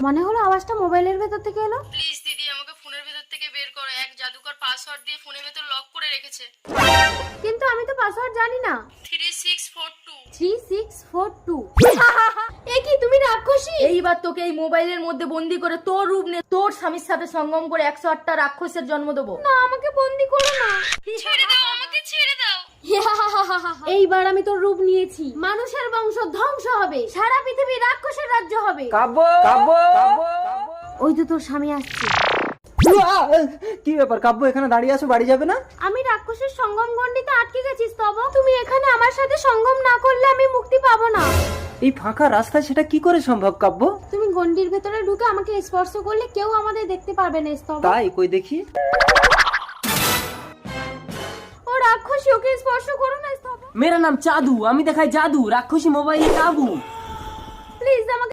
মনে হলো আওয়াজটা মোবাইলের ভেতর থেকে এলো। প্লিজ দিদি, আমাকে ফোনের ভেতর থেকে বের করো। এক জাদুকর পাসওয়ার্ড দিয়ে ফোনের ভেতর লক করে রেখেছে। কিন্তু আমি তো পাসওয়ার্ড জানি না। 3642। 3642। এ কি, তুমি রাক্ষসী? এইবার তোকে এই মোবাইলের মধ্যে বন্দি করে তোর রূপ নিয়ে তোর স্বামীর সাথে সঙ্গম করে 108টা রাক্ষসের জন্ম দেবো। না, আমাকে বন্দি করো না। ছেড়ে দাও আমাকে, ছেড়ে দাও। এইবার আমি তোর রূপ নিয়েছি। মানুষের বংশ ধ্বংস হবে, সারা পৃথিবী রাক্ষসের রাজ্য হবে। কাব্য কাব্য ওই তো তোর স্বামী আসছে। কি ব্যাপার কাব্য, এখানে দাঁড়িয়ে আছো, বাড়ি যাবে না? আমি রাক্ষসের সঙ্গম গণ্ডিতে আটকে গেছি স্তব। তুমি এখানে আমার সাথে সঙ্গম না করলে আমি মুক্তি পাবো না। এই ফাঁকা রাস্তায় সেটা কি করে সম্ভব কাব্য? তুমি গণ্ডির ভেতরে ঢুকে আমাকে স্পর্শ করলে কেউ আমাদের দেখতে পারবে না স্তব। তাই কই দেখি। ও রাক্ষসী, ওকে স্পর্শ করো না স্তব। मेरा नाम चादू, আমি দেখাই জাদু, রাক্ষসী মোবাইলে কাবু। প্লিজ আমাকে